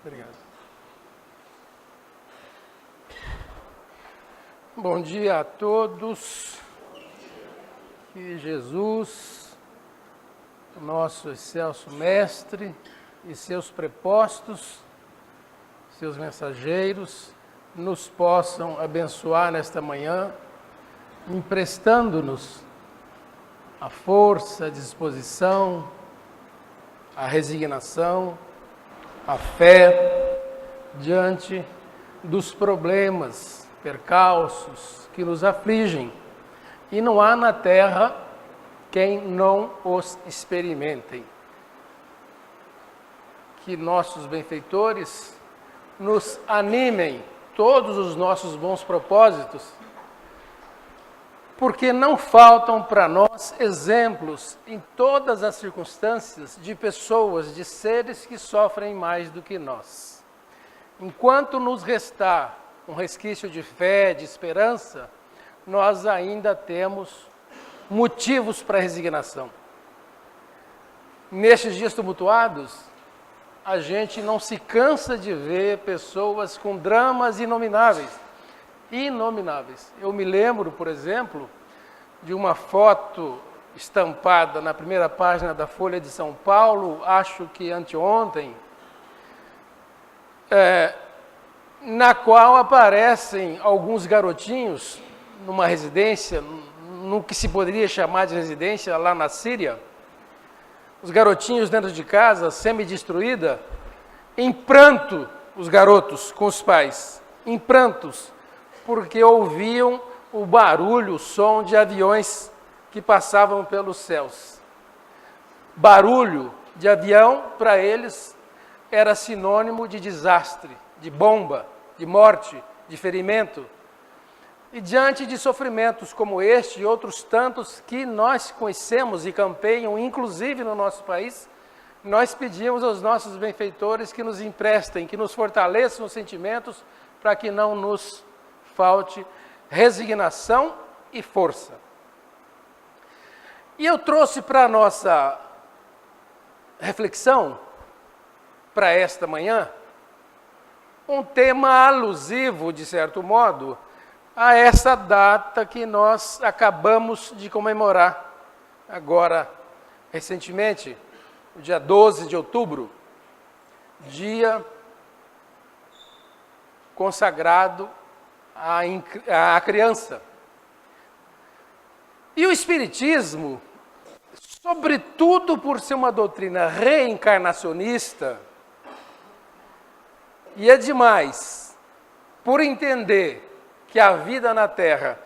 Obrigado. Bom dia a todos. Que Jesus, nosso excelso Mestre, e seus prepostos, seus mensageiros, nos possam abençoar nesta manhã, emprestando-nos a força, a disposição, a resignação, a fé diante dos problemas, percalços que nos afligem. E não há na terra quem não os experimentem. Que nossos benfeitores nos animem todos os nossos bons propósitos, porque não faltam para nós exemplos em todas as circunstâncias de pessoas, de seres que sofrem mais do que nós. Enquanto nos restar um resquício de fé, de esperança, nós ainda temos motivos para resignação. Nestes dias tumultuados, a gente não se cansa de ver pessoas com dramas inomináveis. Eu me lembro, por exemplo, de uma foto estampada na primeira página da Folha de São Paulo, acho que anteontem, na qual aparecem alguns garotinhos numa residência, no que se poderia chamar de residência lá na Síria, os garotinhos dentro de casa, semi-destruída, em pranto, os garotos com os pais, em prantos, porque ouviam o barulho, o som de aviões que passavam pelos céus. Barulho de avião, para eles, era sinônimo de desastre, de bomba, de morte, de ferimento. E diante de sofrimentos como este e outros tantos que nós conhecemos e campeiam, inclusive no nosso país, nós pedimos aos nossos benfeitores que nos emprestem, que nos fortaleçam os sentimentos para que não nos falte resignação e força. E eu trouxe para a nossa reflexão, para esta manhã, um tema alusivo, de certo modo, a essa data que nós acabamos de comemorar agora, recentemente, o dia 12 de outubro, dia consagrado à criança. E o Espiritismo, sobretudo por ser uma doutrina reencarnacionista, e é demais, por entender que a vida na Terra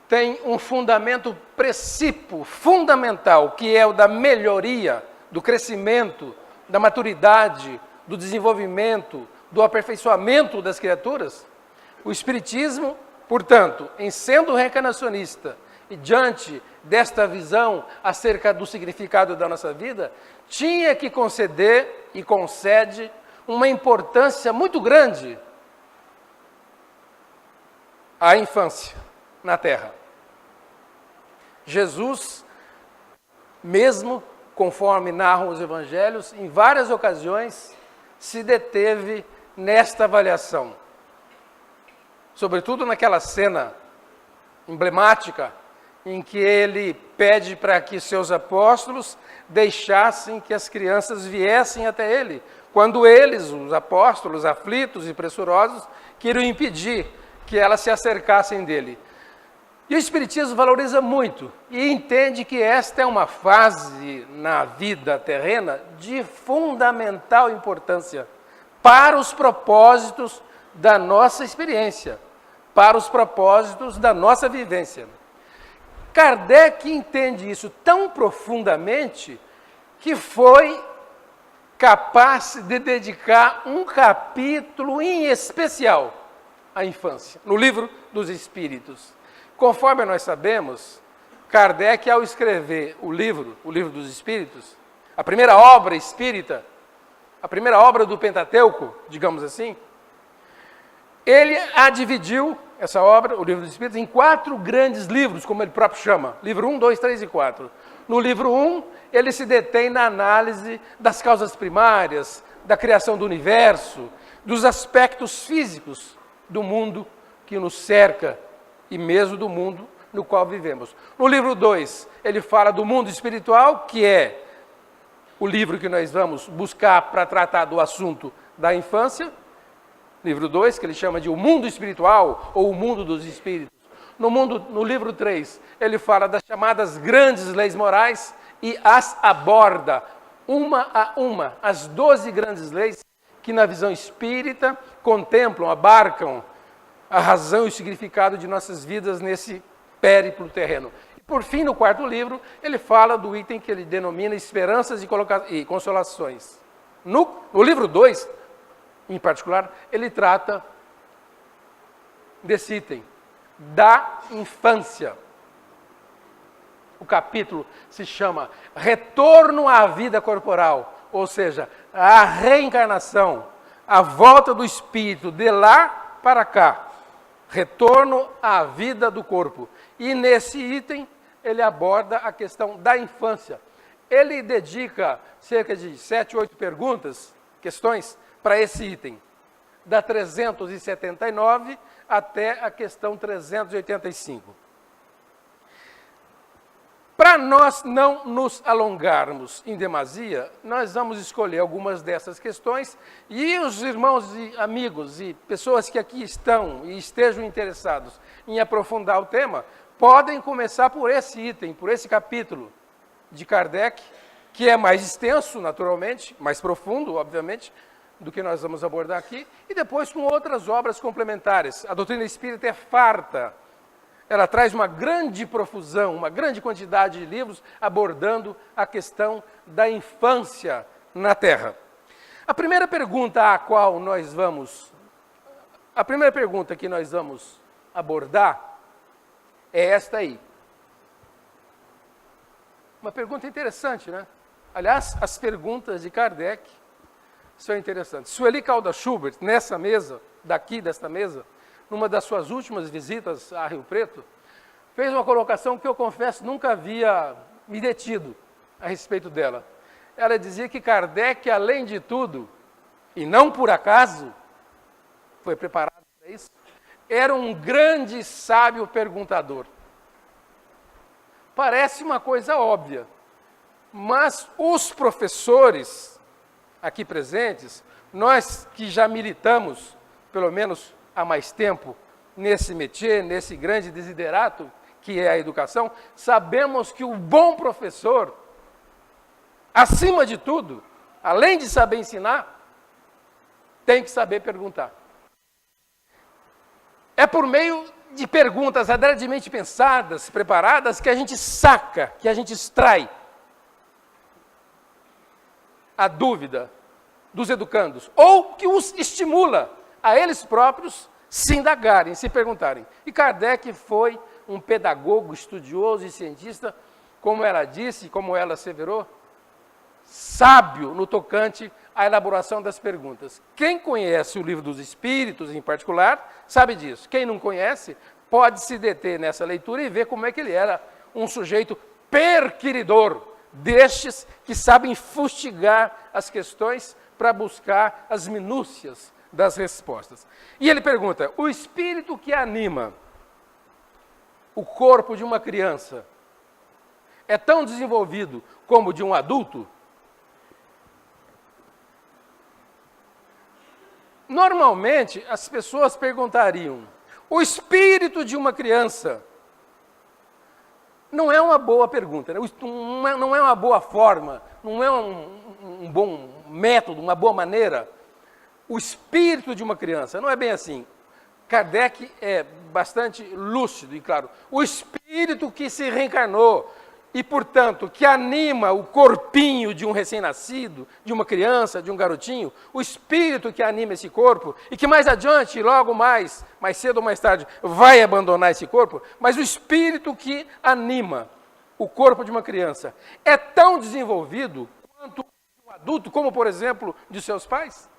tem um fundamento precípio, fundamental, que é o da melhoria, do crescimento, da maturidade, do desenvolvimento, do aperfeiçoamento das criaturas, o Espiritismo, portanto, em sendo reencarnacionista e diante desta visão acerca do significado da nossa vida, tinha que conceder e concede uma importância muito grande à infância na Terra. Jesus, mesmo conforme narram os evangelhos, em várias ocasiões se deteve nesta avaliação. Sobretudo naquela cena emblemática em que ele pede para que seus apóstolos deixassem que as crianças viessem até ele, quando eles, os apóstolos, aflitos e pressurosos, queriam impedir que elas se acercassem dele. E o Espiritismo valoriza muito e entende que esta é uma fase na vida terrena de fundamental importância para os propósitos da nossa experiência, para os propósitos da nossa vivência. Kardec entende isso tão profundamente que foi capaz de dedicar um capítulo em especial à infância, no Livro dos Espíritos. Conforme nós sabemos, Kardec, ao escrever o livro dos Espíritos, a primeira obra espírita, a primeira obra do Pentateuco, digamos assim, ele a dividiu, essa obra, o Livro dos Espíritos, em 4 grandes livros, como ele próprio chama, livro 1, 2, 3 e 4. No livro 1, ele se detém na análise das causas primárias, da criação do universo, dos aspectos físicos do mundo que nos cerca e mesmo do mundo no qual vivemos. No livro 2, ele fala do mundo espiritual, que é o livro que nós vamos buscar para tratar do assunto da infância. Livro 2, que ele chama de o mundo espiritual ou o mundo dos espíritos. No livro 3, ele fala das chamadas grandes leis morais e as aborda uma a uma, as 12 grandes leis que na visão espírita contemplam, abarcam a razão e o significado de nossas vidas nesse périplo terreno. E por fim, no quarto livro, ele fala do item que ele denomina esperanças e consolações. No livro 2, em particular, ele trata desse item, da infância. O capítulo se chama Retorno à Vida Corporal, ou seja, a reencarnação, a volta do espírito de lá para cá, retorno à vida do corpo. E nesse item ele aborda a questão da infância. Ele dedica cerca de 7, 8 questões, para esse item, da 379 até a questão 385. Para nós não nos alongarmos em demasia, nós vamos escolher algumas dessas questões e os irmãos e amigos e pessoas que aqui estão e estejam interessados em aprofundar o tema, podem começar por esse item, por esse capítulo de Kardec, que é mais extenso, naturalmente, mais profundo, obviamente, do que nós vamos abordar aqui, e depois com outras obras complementares. A doutrina espírita é farta. Ela traz uma grande profusão, uma grande quantidade de livros abordando a questão da infância na Terra. A primeira pergunta que nós vamos abordar é esta aí. Uma pergunta interessante, né? Aliás, as perguntas de Kardec são interessantes. Sueli Caldas Schubert, nessa mesa, desta mesa, numa das suas últimas visitas a Rio Preto, fez uma colocação que eu confesso nunca havia me detido a respeito dela. Ela dizia que Kardec, além de tudo, e não por acaso, foi preparado para isso, era um grande sábio perguntador. Parece uma coisa óbvia, mas os professores aqui presentes, nós que já militamos, pelo menos há mais tempo, nesse métier, nesse grande desiderato que é a educação, sabemos que o bom professor, acima de tudo, além de saber ensinar, tem que saber perguntar. É por meio de perguntas adredemente pensadas, preparadas, que a gente saca, que a gente extrai a dúvida dos educandos, ou que os estimula a eles próprios se indagarem, se perguntarem. E Kardec foi um pedagogo, estudioso e cientista, como ela disse, como ela asseverou, sábio no tocante à elaboração das perguntas. Quem conhece o Livro dos Espíritos, em particular, sabe disso. Quem não conhece, pode se deter nessa leitura e ver como é que ele era um sujeito perquiridor, destes que sabem fustigar as questões para buscar as minúcias das respostas. E ele pergunta, o espírito que anima o corpo de uma criança é tão desenvolvido como o de um adulto? Normalmente, as pessoas perguntariam, o espírito de uma criança não é uma boa pergunta, né? Não é uma boa forma, não é um bom método, uma boa maneira. O espírito de uma criança, não é bem assim. Kardec é bastante lúcido e claro. O espírito que se reencarnou e, portanto, que anima o corpinho de um recém-nascido, de uma criança, de um garotinho, o espírito que anima esse corpo e que mais adiante, logo mais cedo ou mais tarde, vai abandonar esse corpo, mas o espírito que anima o corpo de uma criança é tão desenvolvido quanto um adulto, como, por exemplo, de seus pais?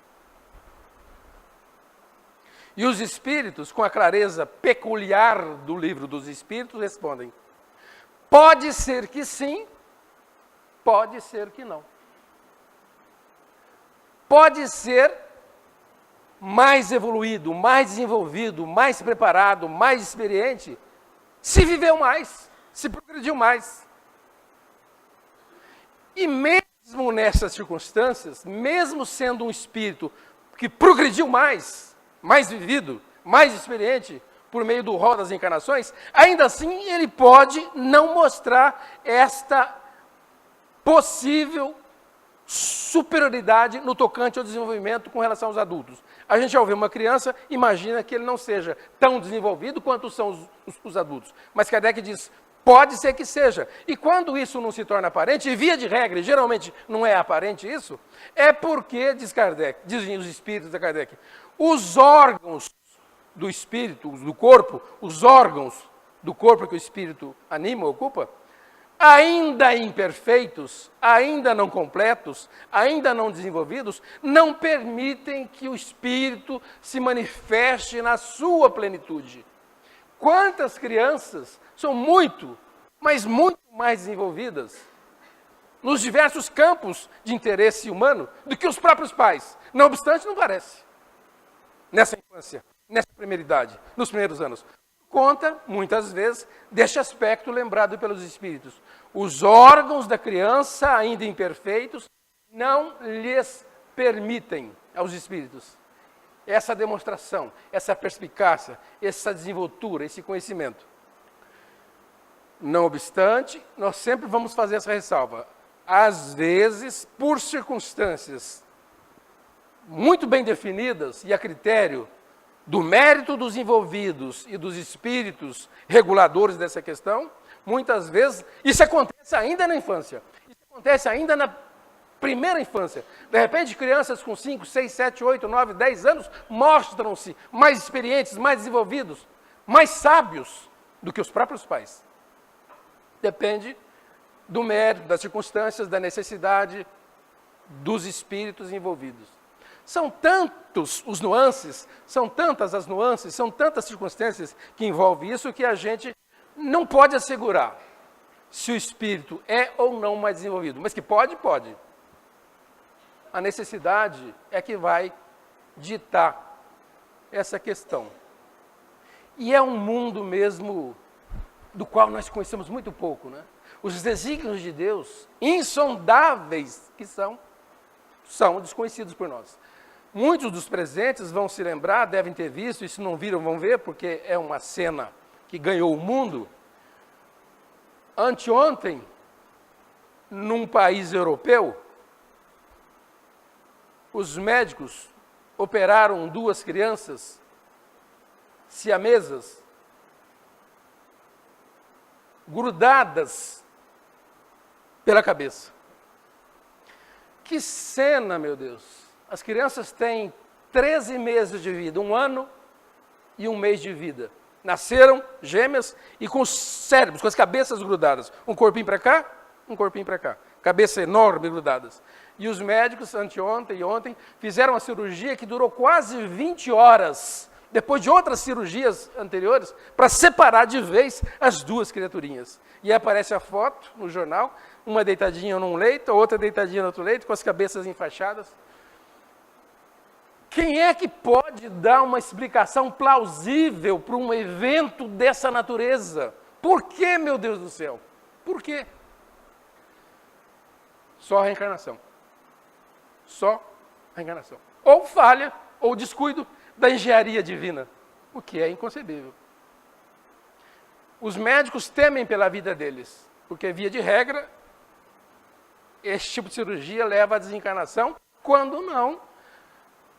E os espíritos, com a clareza peculiar do Livro dos Espíritos, respondem, pode ser que sim, pode ser que não. pode ser mais evoluído, mais desenvolvido, mais preparado, mais experiente, se viveu mais, se progrediu mais. E mesmo nessas circunstâncias, mesmo sendo um espírito que progrediu mais, mais vivido, mais experiente, por meio do rol das encarnações, ainda assim ele pode não mostrar esta possível superioridade no tocante ao desenvolvimento com relação aos adultos. A gente, ao ver uma criança, imagina que ele não seja tão desenvolvido quanto são os adultos. Mas Kardec diz, pode ser que seja. E quando isso não se torna aparente, e via de regra, e geralmente não é aparente isso, é porque, diz Kardec, dizem os espíritos de Kardec, os órgãos do espírito, do corpo, os órgãos do corpo que o espírito anima, ocupa, ainda imperfeitos, ainda não completos, ainda não desenvolvidos, não permitem que o espírito se manifeste na sua plenitude. Quantas crianças são muito, mas muito mais desenvolvidas nos diversos campos de interesse humano do que os próprios pais. Não obstante, não parece. Nessa infância, nessa primeira idade, nos primeiros anos. Conta, muitas vezes, deste aspecto lembrado pelos espíritos. Os órgãos da criança, ainda imperfeitos, não lhes permitem aos espíritos essa demonstração, essa perspicácia, essa desenvoltura, esse conhecimento. Não obstante, nós sempre vamos fazer essa ressalva. Às vezes, por circunstâncias muito bem definidas e a critério do mérito dos envolvidos e dos espíritos reguladores dessa questão, muitas vezes, isso acontece ainda na infância. Isso acontece ainda na primeira infância. De repente, crianças com 5, 6, 7, 8, 9, 10 anos mostram-se mais experientes, mais desenvolvidos, mais sábios do que os próprios pais. Depende do mérito, das circunstâncias, da necessidade dos espíritos envolvidos. São tantos os nuances, são tantas as nuances, são tantas circunstâncias que envolvem isso que a gente não pode assegurar se o espírito é ou não mais desenvolvido. Mas que pode, pode. A necessidade é que vai ditar essa questão. E é um mundo mesmo do qual nós conhecemos muito pouco, né? Os desígnios de Deus, insondáveis que são desconhecidos por nós. Muitos dos presentes vão se lembrar, devem ter visto, e se não viram, vão ver, porque é uma cena que ganhou o mundo. Anteontem, num país europeu, os médicos operaram 2 crianças siamesas, grudadas pela cabeça. Que cena, meu Deus! As crianças têm 13 meses de vida, 1 ano e 1 mês de vida. Nasceram gêmeas e com os cérebros, com as cabeças grudadas. Um corpinho para cá, um corpinho para cá. Cabeça enorme grudadas. E os médicos, anteontem e ontem, fizeram uma cirurgia que durou quase 20 horas, depois de outras cirurgias anteriores, para separar de vez as 2 criaturinhas. E aparece a foto no jornal, uma deitadinha num leito, a outra deitadinha no outro leito, com as cabeças enfaixadas. Quem é que pode dar uma explicação plausível para um evento dessa natureza? Por que, meu Deus do céu? Por quê? Só a reencarnação. Só a reencarnação. Ou falha, ou descuido da engenharia divina, o que é inconcebível. Os médicos temem pela vida deles, porque, via de regra, esse tipo de cirurgia leva à desencarnação, quando não,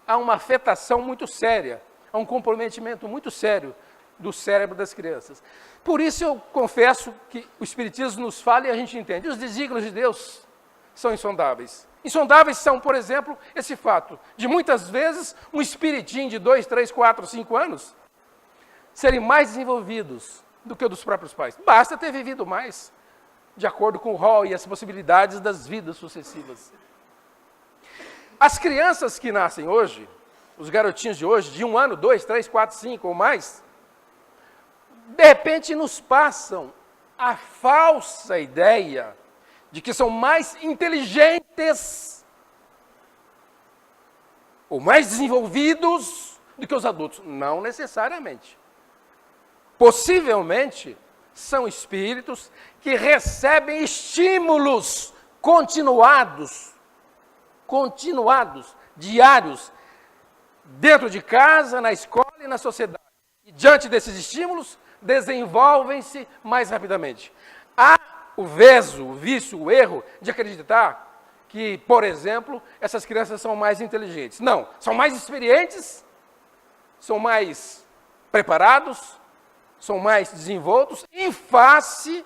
há uma afetação muito séria, há um comprometimento muito sério do cérebro das crianças. Por isso eu confesso que o Espiritismo nos fala e a gente entende. Os desígnios de Deus são insondáveis. Insondáveis são, por exemplo, esse fato de muitas vezes um espiritinho de 2, 3, 4, 5 anos serem mais desenvolvidos do que o dos próprios pais. Basta ter vivido mais, de acordo com o rol e as possibilidades das vidas sucessivas. As crianças que nascem hoje, os garotinhos de hoje, de 1 ano, 2, 3, 4, 5 ou mais, de repente nos passam a falsa ideia de que são mais inteligentes ou mais desenvolvidos do que os adultos. Não necessariamente. Possivelmente, são espíritos que recebem estímulos continuados, diários, dentro de casa, na escola e na sociedade. E diante desses estímulos, desenvolvem-se mais rapidamente. Há o vício, o erro de acreditar que, por exemplo, essas crianças são mais inteligentes. Não, são mais experientes, são mais preparados, são mais desenvoltos, em face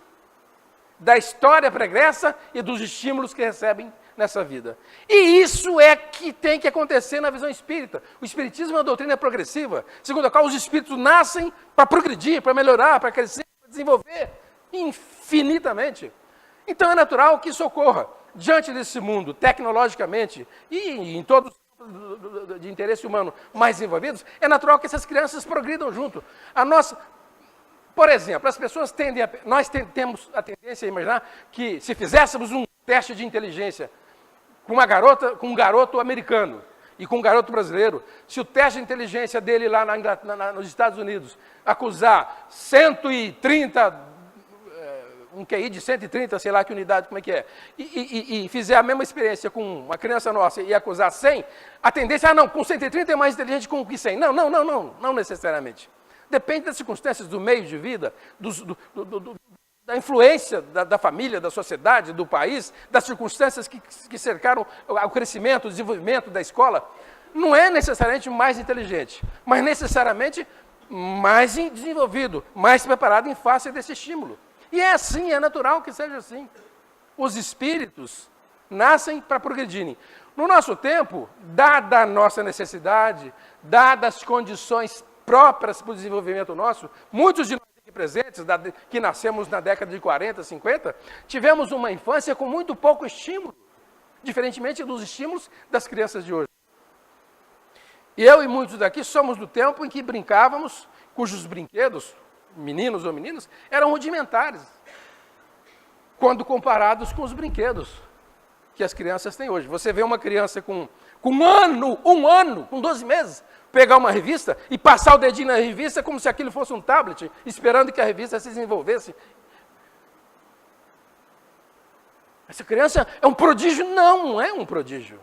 da história pregressa e dos estímulos que recebem nessa vida. E isso é que tem que acontecer na visão espírita. O espiritismo é uma doutrina progressiva, segundo a qual os espíritos nascem para progredir, para melhorar, para crescer, para desenvolver infinitamente. Então é natural que isso ocorra. Diante desse mundo, tecnologicamente, e em todos os de interesse humano mais envolvidos, é natural que essas crianças progridam junto. Por exemplo, as pessoas temos a tendência a imaginar que se fizéssemos um teste de inteligência com um garoto americano e com um garoto brasileiro, se o teste de inteligência dele lá nos Estados Unidos acusar 130, um QI de 130, sei lá que unidade, como é que é, e fizer a mesma experiência com uma criança nossa e acusar 100, a tendência é, não, com 130 é mais inteligente que 100. Não necessariamente. Depende das circunstâncias, do meio de vida, da influência da família, da sociedade, do país, das circunstâncias que cercaram o crescimento, o desenvolvimento da escola. Não é necessariamente mais inteligente, mas necessariamente mais desenvolvido, mais preparado em face desse estímulo. E é assim, é natural que seja assim. Os espíritos nascem para progredirem. No nosso tempo, dada a nossa necessidade, dadas as condições próprias para o desenvolvimento nosso, muitos de nós aqui presentes, que nascemos na década de 40, 50, tivemos uma infância com muito pouco estímulo, diferentemente dos estímulos das crianças de hoje. Eu e muitos daqui somos do tempo em que brincávamos, cujos brinquedos, meninos ou meninas, eram rudimentares, quando comparados com os brinquedos que as crianças têm hoje. Você vê uma criança com um ano, com 12 meses, pegar uma revista e passar o dedinho na revista como se aquilo fosse um tablet, esperando que a revista se desenvolvesse. Essa criança é um prodígio? Não é um prodígio.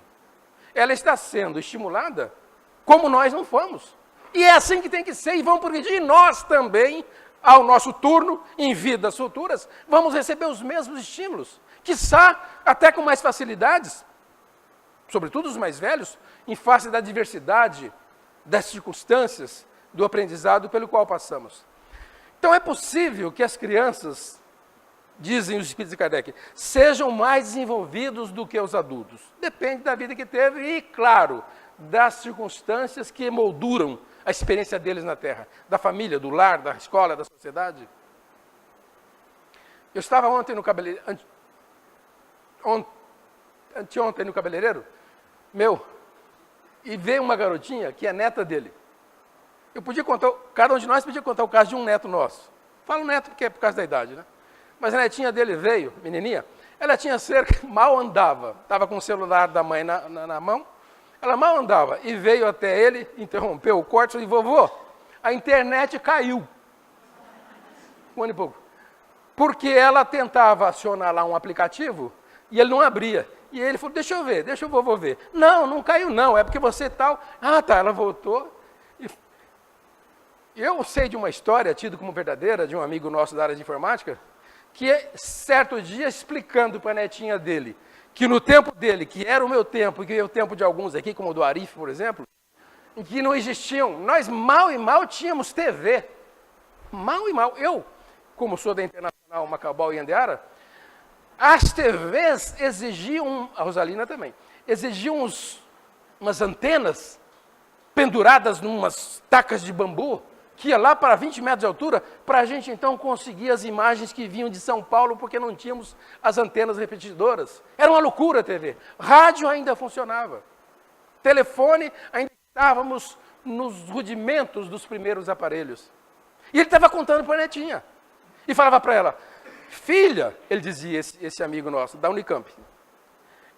Ela está sendo estimulada como nós não fomos. E é assim que tem que ser, e vamos progredir. E nós também, ao nosso turno, em vidas futuras, vamos receber os mesmos estímulos. Quiçá até com mais facilidades, sobretudo os mais velhos, em face da diversidade das circunstâncias do aprendizado pelo qual passamos. Então é possível que as crianças, dizem os espíritos de Kardec, sejam mais desenvolvidos do que os adultos. Depende da vida que teve e, claro, das circunstâncias que molduram a experiência deles na Terra, da família, do lar, da escola, da sociedade. Eu estava ontem no cabeleireiro, anteontem no cabeleireiro, e veio uma garotinha que é neta dele. Cada um de nós podia contar o caso de um neto nosso. Falo neto porque é por causa da idade, né? Mas a netinha dele veio, menininha, ela tinha mal andava, estava com o celular da mãe na mão, ela mal andava, e veio até ele, interrompeu o corte, e disse, vovô, a internet caiu. Um ano e pouco. Porque ela tentava acionar lá um aplicativo, e ele não abria. E ele falou, deixa o vovô ver. Não caiu não, é porque você tal. Ah, tá, ela voltou. Eu sei de uma história, tida como verdadeira, de um amigo nosso da área de informática, que certo dia, explicando para a netinha dele, que no tempo dele, que era o meu tempo, e que é o tempo de alguns aqui, como o do Arif, por exemplo, em que não existiam, nós mal e mal tínhamos TV. Mal e mal. Eu, como sou da Internacional Macabal e Andeara, as TVs exigiam, a Rosalina também, exigiam umas antenas penduradas numas tacas de bambu, que ia lá para 20 metros de altura, para a gente então conseguir as imagens que vinham de São Paulo, porque não tínhamos as antenas repetidoras. Era uma loucura a TV. Rádio ainda funcionava. Telefone, ainda estávamos nos rudimentos dos primeiros aparelhos. E ele estava contando para a netinha. E falava para ela, filha, ele dizia, esse amigo nosso, da Unicamp.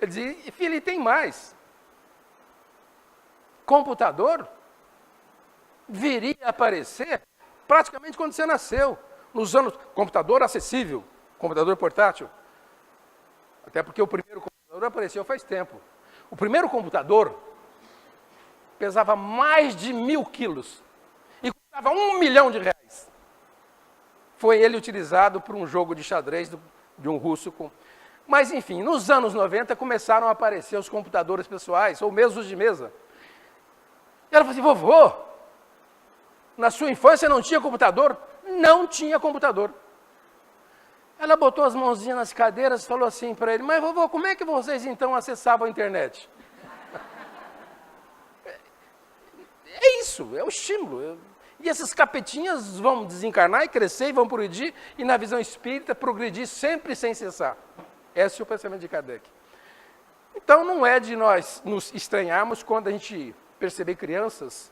Ele dizia, filha, e tem mais. computador viria a aparecer praticamente quando você nasceu. Nos anos... Computador acessível, computador portátil. Até porque o primeiro computador apareceu faz tempo. O primeiro computador pesava mais de 1000 quilos e custava R$1 milhão. Foi ele utilizado por um jogo de xadrez de um russo. Mas, enfim, nos anos 90 começaram a aparecer os computadores pessoais, ou mesmo os de mesa. E ela falou assim, vovô, na sua infância não tinha computador? Não tinha computador. Ela botou as mãozinhas nas cadeiras e falou assim para ele, mas vovô, como é que vocês então acessavam a internet? É isso, é o estímulo. E esses capetinhas vão desencarnar e crescer e vão progredir, e na visão espírita progredir sempre sem cessar. Esse é o pensamento de Kardec. Então não é de nós nos estranharmos quando a gente perceber crianças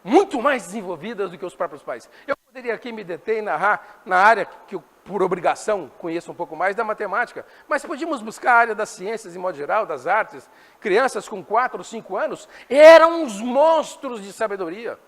muito mais desenvolvidas do que os próprios pais. Eu poderia aqui me deter e narrar na área que eu, por obrigação, conheço um pouco mais, da matemática, mas podíamos buscar a área das ciências, em modo geral, das artes. Crianças com 4 ou 5 anos eram uns monstros de sabedoria.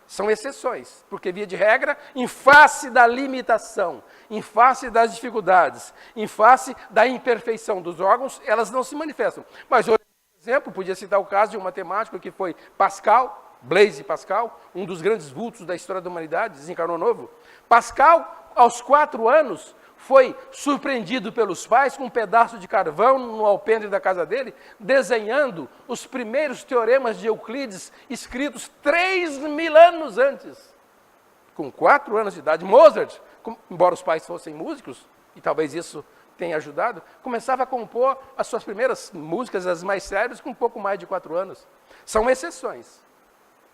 São exceções, porque, via de regra, em face da limitação, em face das dificuldades, em face da imperfeição dos órgãos, elas não se manifestam. Mas, por exemplo, podia citar o caso de um matemático que foi Pascal, Blaise Pascal, um dos grandes vultos da história da humanidade, desencarnou novo. Pascal, aos 4 anos, foi surpreendido pelos pais com um pedaço de carvão no alpendre da casa dele, desenhando os primeiros teoremas de Euclides, escritos 3.000 anos antes. Com 4 anos de idade, Mozart, embora os pais fossem músicos, e talvez isso tenha ajudado, começava a compor as suas primeiras músicas, as mais sérias, com um pouco mais de 4 anos. São exceções.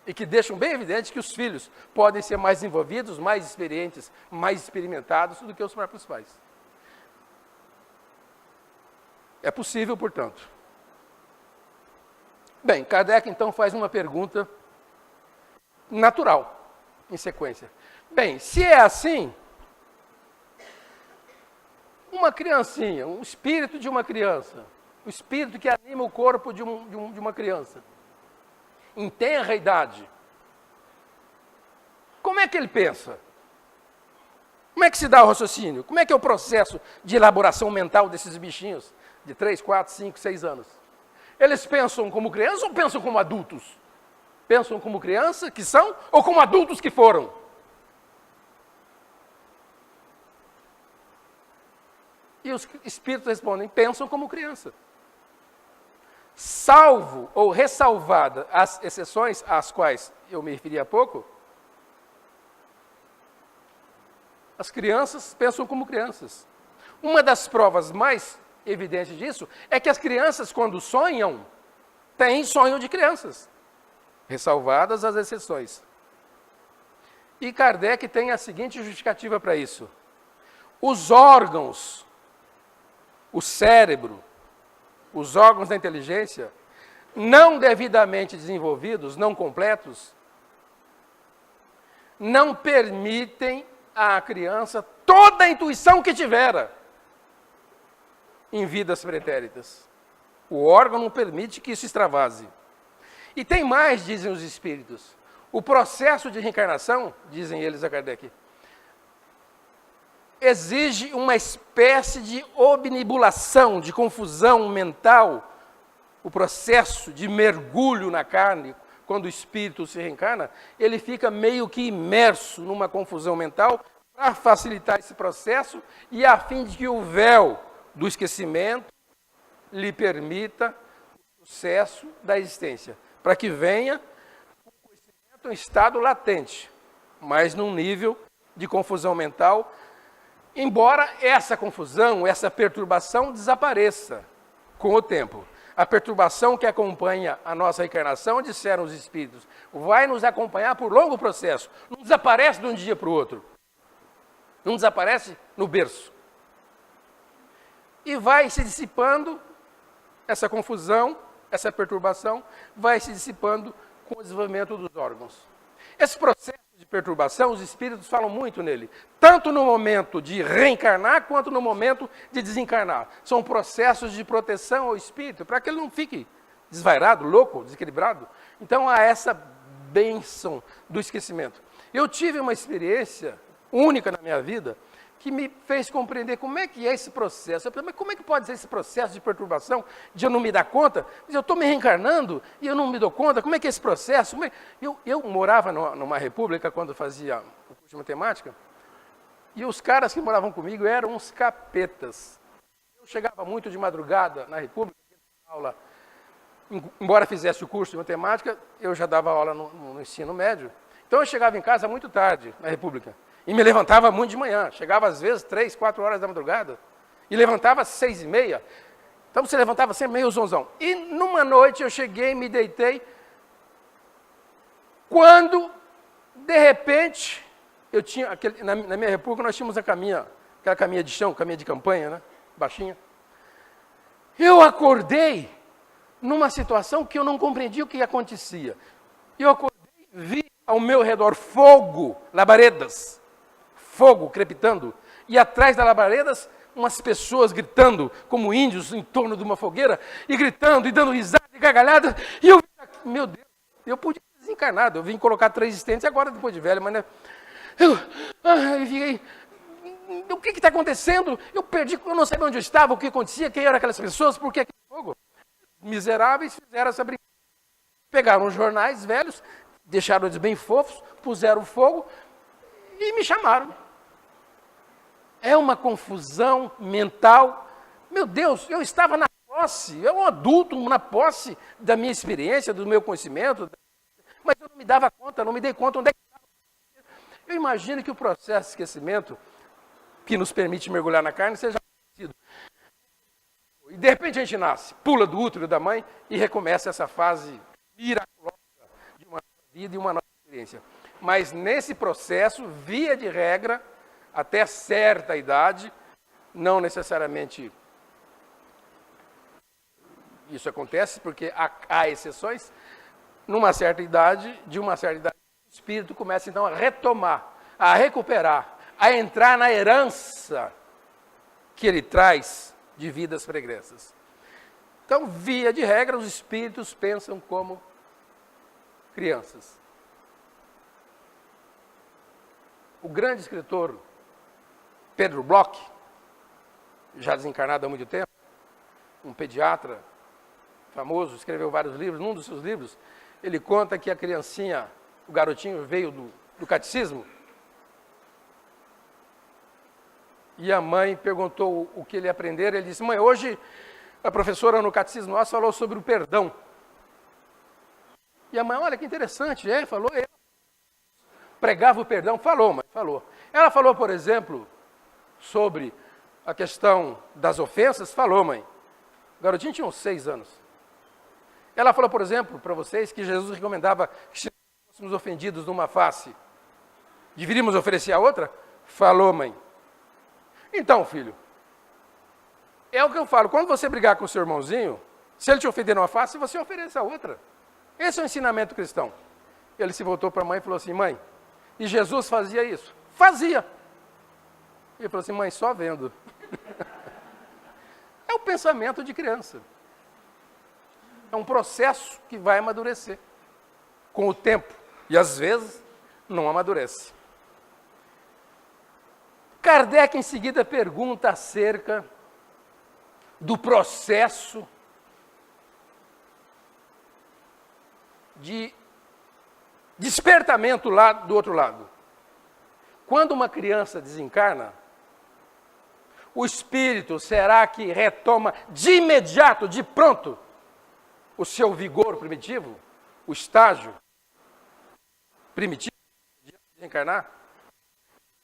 E que deixam bem evidente que os filhos podem ser mais envolvidos, mais experientes, mais experimentados do que os próprios pais. É possível, portanto. Bem, Kardec então faz uma pergunta natural, em sequência. Bem, se é assim, uma criancinha, um espírito de uma criança, o espírito que anima o corpo de uma criança, em tenra idade, como é que ele pensa? Como é que se dá o raciocínio? Como é que é o processo de elaboração mental desses bichinhos de 3, 4, 5, 6 anos? Eles pensam como crianças ou pensam como adultos? Pensam como criança que são ou como adultos que foram? E os espíritos respondem, pensam como criança. Salvo ou ressalvada as exceções às quais eu me referi há pouco, as crianças pensam como crianças. Uma das provas mais evidentes disso é que as crianças, quando sonham, têm sonho de crianças, ressalvadas as exceções. E Kardec tem a seguinte justificativa para isso. Os órgãos, o cérebro, os órgãos da inteligência, não devidamente desenvolvidos, não completos, não permitem à criança toda a intuição que tivera em vidas pretéritas. O órgão não permite que isso extravase. E tem mais, dizem os espíritos. O processo de reencarnação, dizem eles a Kardec, exige uma espécie de obnibulação, de confusão mental. O processo de mergulho na carne, quando o espírito se reencarna, ele fica meio que imerso numa confusão mental para facilitar esse processo e a fim de que o véu do esquecimento lhe permita o sucesso da existência, para que venha o conhecimento em estado latente, mas num nível de confusão mental, embora essa confusão, essa perturbação desapareça com o tempo. A perturbação que acompanha a nossa reencarnação, disseram os espíritos, vai nos acompanhar por longo processo. Não desaparece de um dia para o outro. Não desaparece no berço. E vai se dissipando essa confusão, essa perturbação, vai se dissipando com o desenvolvimento dos órgãos. Esse processo de perturbação, os espíritos falam muito nele, tanto no momento de reencarnar, quanto no momento de desencarnar. São processos de proteção ao espírito, para que ele não fique desvairado, louco, desequilibrado. Então há essa bênção do esquecimento. Eu tive uma experiência única na minha vida que me fez compreender como é que é esse processo. Eu falei, mas como é que pode ser esse processo de perturbação, de eu não me dar conta? Eu estou me reencarnando e eu não me dou conta. Como é que é esse processo? Eu morava numa república quando fazia o curso de matemática, e os caras que moravam comigo eram uns capetas. Eu chegava muito de madrugada na república, aula. Embora fizesse o curso de matemática, eu já dava aula no ensino médio. Então eu chegava em casa muito tarde, na república. E me levantava muito de manhã. Chegava às vezes 3, 4 horas da madrugada. E levantava às 6h30. Então você levantava sempre meio zonzão. E numa noite eu cheguei, me deitei. Quando, de repente, eu tinha, na minha república nós tínhamos aquela caminha de chão, caminha de campanha, né? Baixinha. Eu acordei numa situação que eu não compreendia o que acontecia. Eu acordei, vi ao meu redor fogo, labaredas. Fogo crepitando, e atrás das labaredas, umas pessoas gritando, como índios, em torno de uma fogueira, e gritando, e dando risada, e gargalhadas, e eu, meu Deus, eu podia ser desencarnado, eu vim colocar 3 estentes agora, depois de velho, mas né, eu fiquei, o que está acontecendo? Eu perdi, eu não sabia onde eu estava, o que acontecia, quem eram aquelas pessoas, por que aquele fogo? Miseráveis fizeram essa brincadeira, pegaram os jornais velhos, deixaram eles bem fofos, puseram fogo, e me chamaram. É uma confusão mental. Meu Deus, eu estava na posse, eu um adulto na posse da minha experiência, do meu conhecimento, mas eu não me dava conta, não me dei conta onde é que estava. Eu imagino que o processo de esquecimento, que nos permite mergulhar na carne, seja parecido. E de repente a gente nasce, pula do útero da mãe e recomeça essa fase miraculosa de uma nova vida e uma nova experiência. Mas nesse processo, via de regra, até certa idade, não necessariamente isso acontece, porque há exceções, de uma certa idade, o espírito começa então a retomar, a recuperar, a entrar na herança que ele traz de vidas pregressas. Então, via de regra, os espíritos pensam como crianças. O grande escritor Pedro Bloch, já desencarnado há muito tempo, um pediatra famoso, escreveu vários livros. Num dos seus livros, ele conta que a criancinha, o garotinho veio do catecismo, e a mãe perguntou o que ele aprendera. Ele disse, mãe, hoje a professora no catecismo nosso falou sobre o perdão. E a mãe, olha que interessante, falou ele. Pregava o perdão? Falou, mas falou. Ela falou, por exemplo, sobre a questão das ofensas? Falou, mãe. O garotinho tinha uns 6 anos. Ela falou, por exemplo, para vocês, que Jesus recomendava que se fôssemos ofendidos numa face, deveríamos oferecer a outra? Falou, mãe. Então, filho, é o que eu falo, quando você brigar com o seu irmãozinho, se ele te ofender numa face, você oferece a outra. Esse é o ensinamento cristão. Ele se voltou para a mãe e falou assim, mãe, e Jesus fazia isso? Fazia. Ele falou assim, mãe, só vendo. É o pensamento de criança. É um processo que vai amadurecer com o tempo. E às vezes não amadurece. Kardec em seguida pergunta acerca do processo de despertamento lá do outro lado. Quando uma criança desencarna, o espírito será que retoma de imediato, de pronto, o seu vigor primitivo, o estágio primitivo de desencarnar?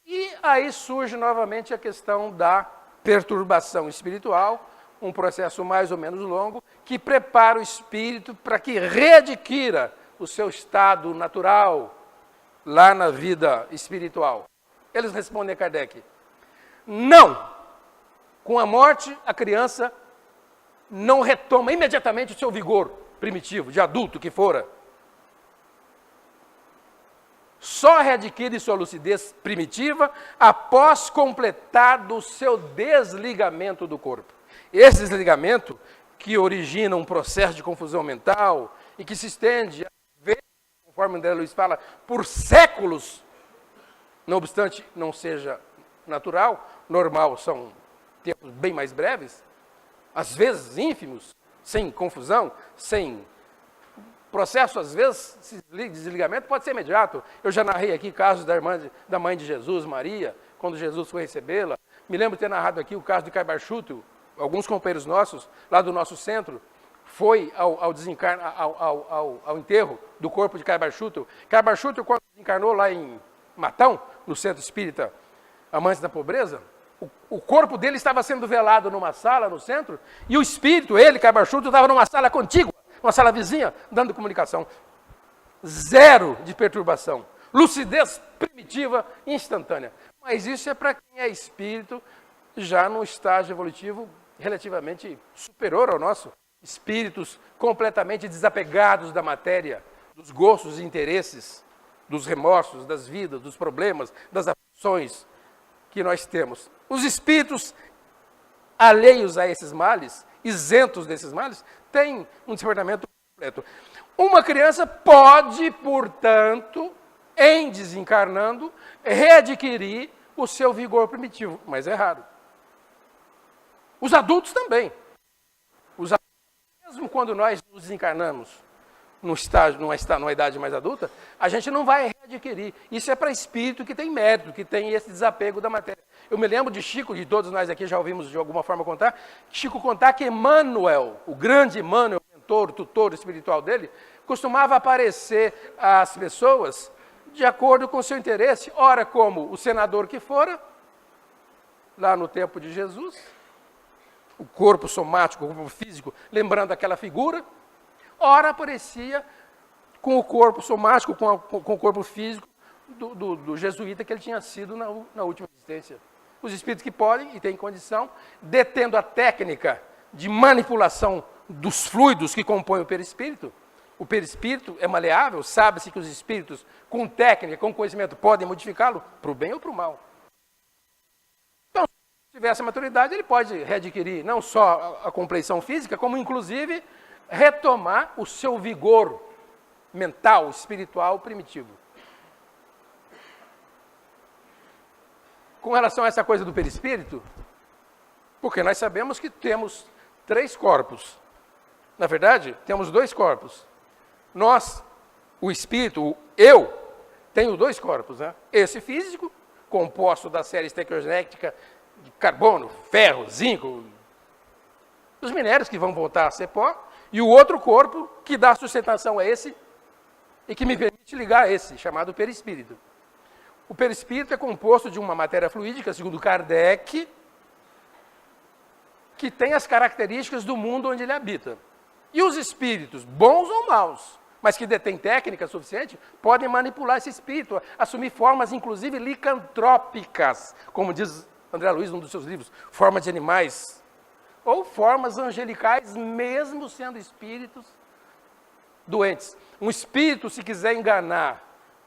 E aí surge novamente a questão da perturbação espiritual, um processo mais ou menos longo, que prepara o espírito para que readquira o seu estado natural lá na vida espiritual. Eles respondem a Kardec, não! Com a morte, a criança não retoma imediatamente o seu vigor primitivo, de adulto que fora. Só readquire sua lucidez primitiva após completado o seu desligamento do corpo. Esse desligamento que origina um processo de confusão mental e que se estende, às vezes, conforme André Luiz fala, por séculos, não obstante não seja natural, normal são tempos bem mais breves, às vezes ínfimos, sem confusão, sem processo, às vezes, desligamento pode ser imediato. Eu já narrei aqui casos da mãe de Jesus, Maria, quando Jesus foi recebê-la. Me lembro de ter narrado aqui o caso de Caibar Schutel. Alguns companheiros nossos, lá do nosso centro, foi ao enterro do corpo de Caibar Schutel. Caibar Schutel, quando desencarnou lá em Matão, no centro espírita Amantes da Pobreza, o corpo dele estava sendo velado numa sala no centro, e o espírito, ele, Caibar Schutel, estava numa sala contígua, uma sala vizinha, dando comunicação. Zero de perturbação. Lucidez primitiva, instantânea. Mas isso é para quem é espírito, já num estágio evolutivo relativamente superior ao nosso. Espíritos completamente desapegados da matéria, dos gostos e interesses, dos remorsos, das vidas, dos problemas, das aflições que nós temos. Os espíritos alheios a esses males, isentos desses males, têm um despertamento completo. Uma criança pode, portanto, em desencarnando, readquirir o seu vigor primitivo, mas é raro. Os adultos também. Os adultos, mesmo quando nós nos desencarnamos numa idade mais adulta, a gente não vai readquirir. Isso é para espírito que tem mérito, que tem esse desapego da matéria. Eu me lembro de Chico, de todos nós aqui já ouvimos de alguma forma contar, Chico contar que Emmanuel, o grande Emmanuel, mentor, tutor espiritual dele, costumava aparecer às pessoas de acordo com o seu interesse, ora como o senador que fora, lá no tempo de Jesus, o corpo somático, o corpo físico, lembrando aquela figura, ora aparecia com o corpo somático, com o corpo físico do jesuíta que ele tinha sido na última existência. Os espíritos que podem e têm condição, detendo a técnica de manipulação dos fluidos que compõem o perispírito. O perispírito é maleável, sabe-se que os espíritos, com técnica, com conhecimento, podem modificá-lo para o bem ou para o mal. Então, se tiver essa maturidade, ele pode readquirir não só a compreensão física, como inclusive retomar o seu vigor mental, espiritual, primitivo. Com relação a essa coisa do perispírito, porque nós sabemos que temos 3 corpos. Na verdade, temos 2 corpos. Nós, o espírito, o eu, tenho 2 corpos, né? Esse físico, composto da série estequiogenética de carbono, ferro, zinco, os minérios que vão voltar a ser pó, e o outro corpo que dá sustentação a esse e que me permite ligar a esse, chamado perispírito. O perispírito é composto de uma matéria fluídica, segundo Kardec, que tem as características do mundo onde ele habita. E os espíritos, bons ou maus, mas que detêm técnica suficiente, podem manipular esse espírito, assumir formas, inclusive, licantrópicas, como diz André Luiz num dos seus livros, formas de animais, ou formas angelicais, mesmo sendo espíritos doentes. Um espírito, se quiser enganar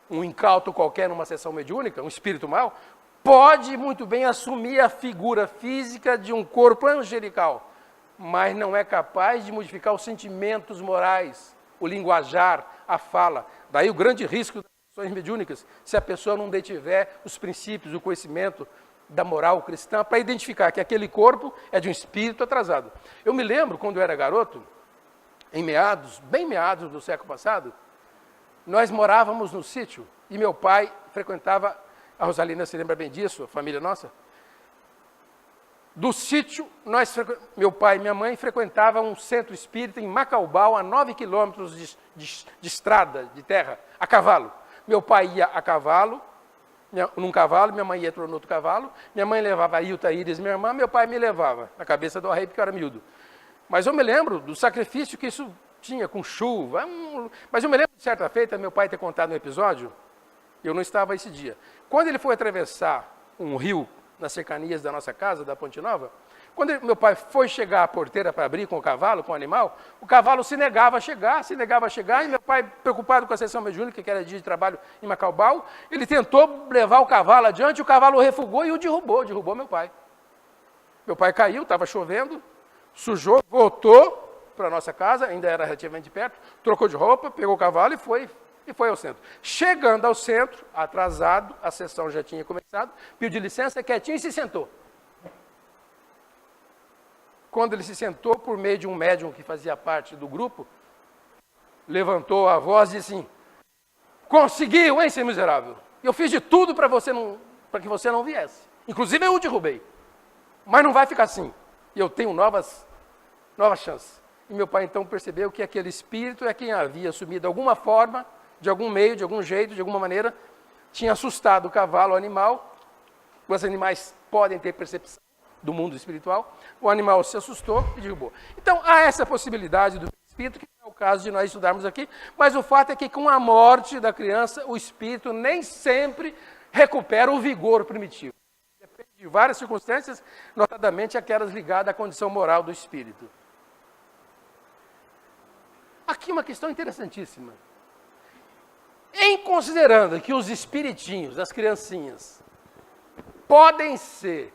um incauto qualquer numa sessão mediúnica, um espírito mau, pode muito bem assumir a figura física de um corpo angelical, mas não é capaz de modificar os sentimentos morais, o linguajar, a fala. Daí o grande risco das sessões mediúnicas, se a pessoa não detiver os princípios, o conhecimento da moral cristã, para identificar que aquele corpo é de um espírito atrasado. Eu me lembro, quando eu era garoto, bem meados do século passado, nós morávamos no sítio e meu pai frequentava, a Rosalina se lembra bem disso, a família nossa. Do sítio, meu pai e minha mãe frequentavam um centro espírita em Macaubal, a 9 quilômetros de estrada, de terra, a cavalo. Meu pai ia a cavalo, num cavalo, minha mãe ia no outro cavalo, minha mãe levava a Ilta, Iris, minha irmã, meu pai me levava na cabeça do arreio, porque eu era miúdo. Mas eu me lembro do sacrifício que isso tinha, com chuva. Mas eu me lembro de certa feita, meu pai ter contado um episódio, eu não estava esse dia. Quando ele foi atravessar um rio nas cercanias da nossa casa, da Ponte Nova, quando meu pai foi chegar à porteira para abrir com o cavalo, com o animal, o cavalo se negava a chegar, e meu pai, preocupado com a sessão mediúnica, que era dia de trabalho em Macaubal, ele tentou levar o cavalo adiante, o cavalo refugou e o derrubou meu pai. Meu pai caiu, estava chovendo, sujou, voltou para a nossa casa, ainda era relativamente perto, trocou de roupa, pegou o cavalo e foi ao centro. Chegando ao centro, atrasado, a sessão já tinha começado, pediu licença, quietinho e se sentou. Quando ele se sentou, por meio de um médium que fazia parte do grupo, levantou a voz e disse assim: conseguiu, hein, seu miserável? Eu fiz de tudo para que você não viesse. Inclusive eu o derrubei. Mas não vai ficar assim. E eu tenho novas chances. E meu pai então percebeu que aquele espírito é quem havia assumido alguma forma, de algum meio, de algum jeito, de alguma maneira, tinha assustado o cavalo, o animal. Os animais podem ter percepção do mundo espiritual. O animal se assustou e derrubou. Então há essa possibilidade do espírito, que não é o caso de nós estudarmos aqui, mas o fato é que com a morte da criança, o espírito nem sempre recupera o vigor primitivo. Depende de várias circunstâncias, notadamente aquelas ligadas à condição moral do espírito. Aqui uma questão interessantíssima. Em considerando que os espiritinhos, as criancinhas, podem ser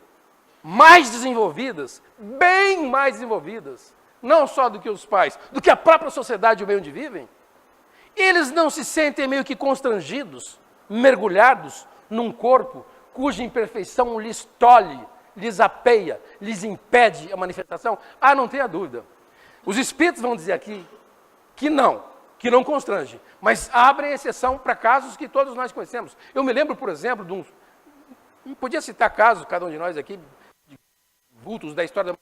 mais desenvolvidas, bem mais desenvolvidas, não só do que os pais, do que a própria sociedade e o meio onde vivem, eles não se sentem meio que constrangidos, mergulhados num corpo cuja imperfeição lhes tolhe, lhes apeia, lhes impede a manifestação? Ah, não tenha dúvida. Os espíritos vão dizer aqui que não constrange, mas abrem exceção para casos que todos nós conhecemos. Eu me lembro, por exemplo, podia citar casos, cada um de nós aqui, de vultos da história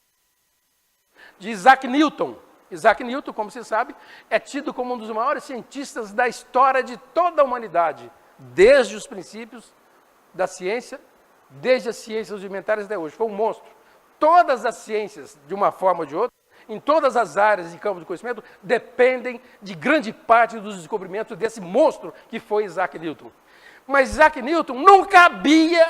de Isaac Newton. Isaac Newton, como se sabe, é tido como um dos maiores cientistas da história de toda a humanidade, desde os princípios da ciência, desde as ciências rudimentares até hoje. Foi um monstro. Todas as ciências, de uma forma ou de outra, em todas as áreas e campos de conhecimento, dependem de grande parte dos descobrimentos desse monstro que foi Isaac Newton. Mas Isaac Newton nunca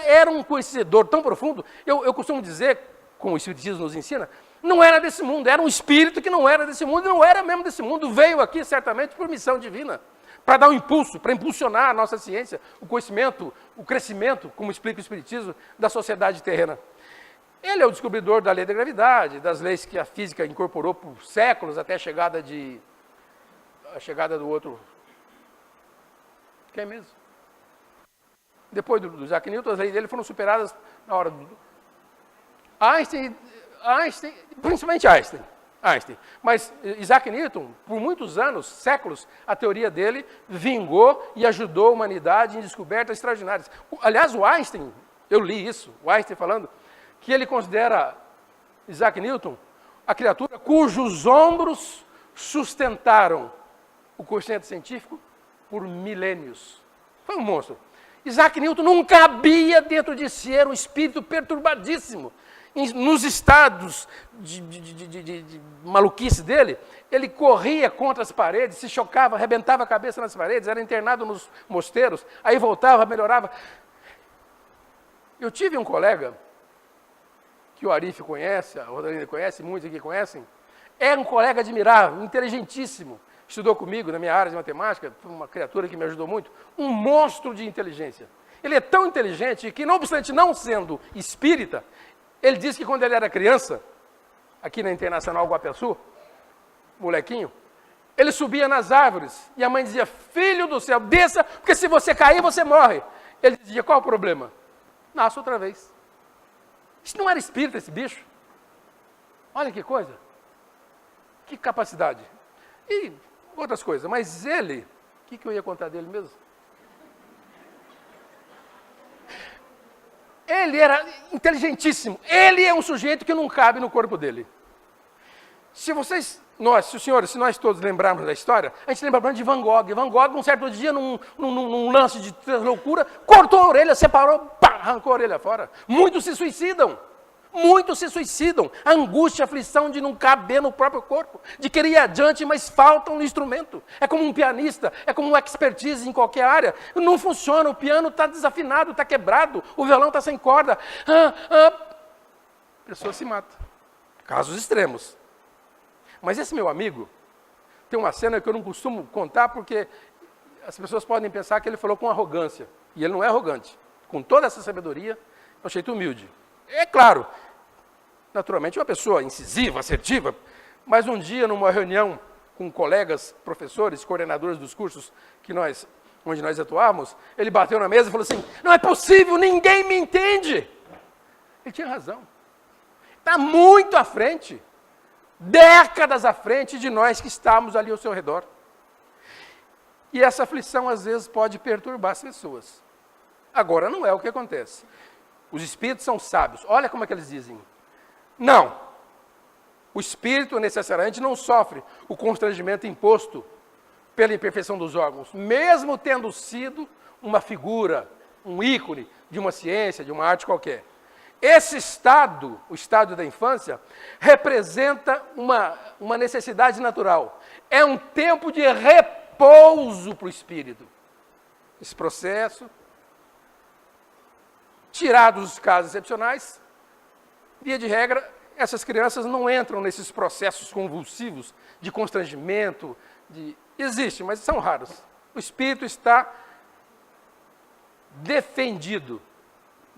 era um conhecedor tão profundo. Eu costumo dizer, como o Espiritismo nos ensina, não era desse mundo, era um espírito que não era desse mundo, e não era mesmo desse mundo, veio aqui certamente por missão divina, para dar um impulso, para impulsionar a nossa ciência, o conhecimento, o crescimento, como explica o Espiritismo, da sociedade terrena. Ele é o descobridor da lei da gravidade, das leis que a física incorporou por séculos, até a chegada do outro... Quem mesmo? Depois do Isaac Newton, as leis dele foram superadas na hora do... Einstein, principalmente Einstein. Mas Isaac Newton, por muitos anos, séculos, a teoria dele vingou e ajudou a humanidade em descobertas extraordinárias. Aliás, o Einstein, eu li isso, o Einstein falando, que ele considera Isaac Newton a criatura cujos ombros sustentaram o conhecimento científico por milênios. Foi um monstro. Isaac Newton não cabia dentro de si, era um espírito perturbadíssimo. Nos estados de maluquice dele, ele corria contra as paredes, se chocava, arrebentava a cabeça nas paredes, era internado nos mosteiros, aí voltava, melhorava. Eu tive um colega, que o Arif conhece, a Rodrigues conhece, muitos aqui conhecem, é um colega admirável, inteligentíssimo, estudou comigo na minha área de matemática, foi uma criatura que me ajudou muito, um monstro de inteligência. Ele é tão inteligente que, não obstante não sendo espírita, ele disse que quando ele era criança, aqui na Internacional Guapiaçu, molequinho, ele subia nas árvores e a mãe dizia: filho do céu, desça, porque se você cair, você morre. Ele dizia: qual o problema? Nasce outra vez. Isso não era espírita, esse bicho? Olha que coisa. Que capacidade. E outras coisas. Mas ele, o que eu ia contar dele mesmo? Ele era inteligentíssimo. Ele é um sujeito que não cabe no corpo dele. Se os senhores, se nós todos lembrarmos da história, a gente lembra de Van Gogh. Van Gogh, um certo dia, num lance de loucura, cortou a orelha, separou, pá, arrancou a orelha fora. Muitos se suicidam. A angústia, a aflição de não caber no próprio corpo, de querer ir adiante, mas falta um instrumento. É como um pianista, é como um expertise em qualquer área. Não funciona, o piano está desafinado, está quebrado, o violão está sem corda. A pessoa se mata. Casos extremos. Mas esse meu amigo, tem uma cena que eu não costumo contar, porque as pessoas podem pensar que ele falou com arrogância. E ele não é arrogante. Com toda essa sabedoria, é um jeito humilde. É claro, naturalmente uma pessoa incisiva, assertiva, mas um dia, numa reunião com colegas, professores, coordenadores dos cursos onde nós atuávamos, ele bateu na mesa e falou assim: não é possível, ninguém me entende. Ele tinha razão. Está muito à frente, décadas à frente de nós que estamos ali ao seu redor. E essa aflição, às vezes, pode perturbar as pessoas. Agora, não é o que acontece. Os espíritos são sábios. Olha como é que eles dizem. Não. O espírito, necessariamente, não sofre o constrangimento imposto pela imperfeição dos órgãos, mesmo tendo sido uma figura, um ícone de uma ciência, de uma arte qualquer. Esse estado, o estado da infância, representa uma necessidade natural. É um tempo de repouso para o espírito. Esse processo, tirados os casos excepcionais, via de regra, essas crianças não entram nesses processos convulsivos de constrangimento, existe, mas são raros. O espírito está defendido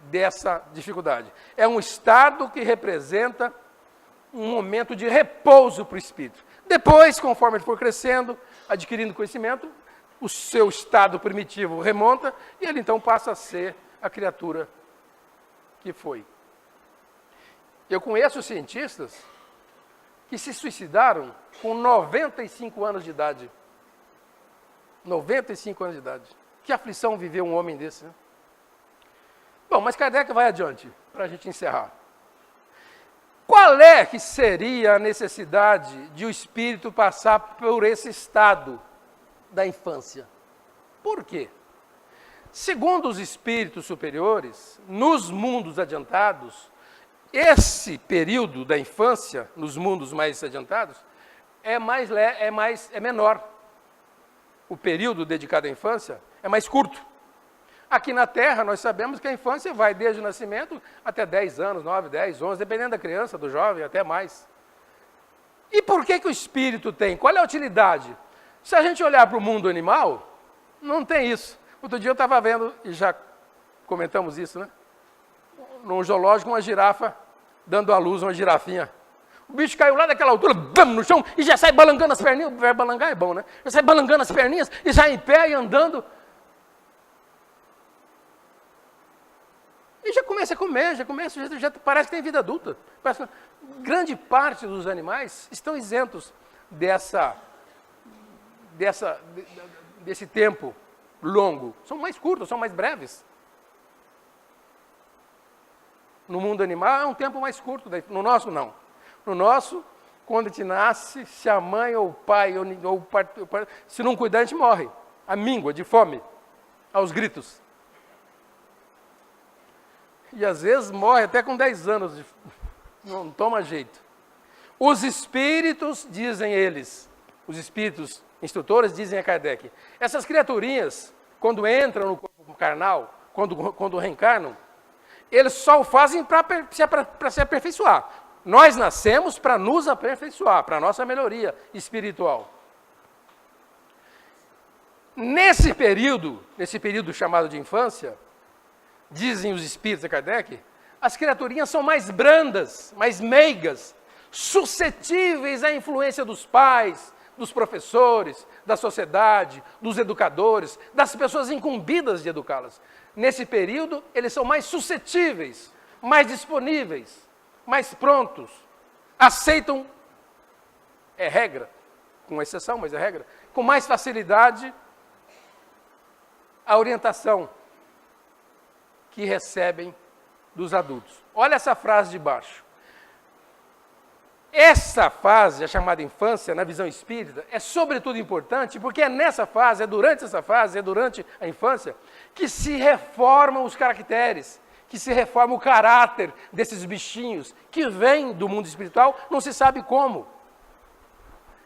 dessa dificuldade. É um estado que representa um momento de repouso para o espírito. Depois, conforme ele for crescendo, adquirindo conhecimento, o seu estado primitivo remonta e ele então passa a ser a criatura que foi. Eu conheço cientistas que se suicidaram com 95 anos de idade. 95 anos de idade. Que aflição viver um homem desse, né? Bom, mas Kardec vai adiante, para a gente encerrar. Qual é que seria a necessidade de o espírito passar por esse estado da infância? Por quê? Segundo os espíritos superiores, nos mundos adiantados, esse período da infância, nos mundos mais adiantados, é menor. O período dedicado à infância é mais curto. Aqui na Terra, nós sabemos que a infância vai desde o nascimento até 10 anos, 9, 10, 11, dependendo da criança, do jovem, até mais. E por que o espírito tem? Qual é a utilidade? Se a gente olhar para o mundo animal, não tem isso. Outro dia eu estava vendo, e já comentamos isso, né? Num zoológico, uma girafa dando à luz uma girafinha. O bicho caiu lá daquela altura, bam, no chão, e já sai balangando as perninhas. O verbo balangar é bom, né? Já sai balangando as perninhas, e sai em pé e andando. E já começa a comer, já parece que tem vida adulta. Parece que grande parte dos animais estão isentos desse tempo longo. São mais curtos, são mais breves. No mundo animal é um tempo mais curto, no nosso não. No nosso, quando a gente nasce, se a mãe ou o pai, se não cuidar, a gente morre. A míngua, de fome, aos gritos. E às vezes morre até com 10 anos, não toma jeito. Os espíritos, dizem eles, os espíritos instrutores dizem a Kardec, essas criaturinhas, quando entram no corpo carnal, quando reencarnam, eles só o fazem para se aperfeiçoar. Nós nascemos para nos aperfeiçoar, para a nossa melhoria espiritual. Nesse período chamado de infância, dizem os espíritos de Kardec, as criaturinhas são mais brandas, mais meigas, suscetíveis à influência dos pais, dos professores, da sociedade, dos educadores, das pessoas incumbidas de educá-las. Nesse período, eles são mais suscetíveis, mais disponíveis, mais prontos, aceitam, é regra, com exceção, mas é regra, com mais facilidade a orientação que recebem dos adultos. Olha essa frase de baixo. Essa fase, a chamada infância, na visão espírita, é sobretudo importante porque é nessa fase, é durante a infância, que se reformam os caracteres, que se reforma o caráter desses bichinhos que vêm do mundo espiritual, não se sabe como.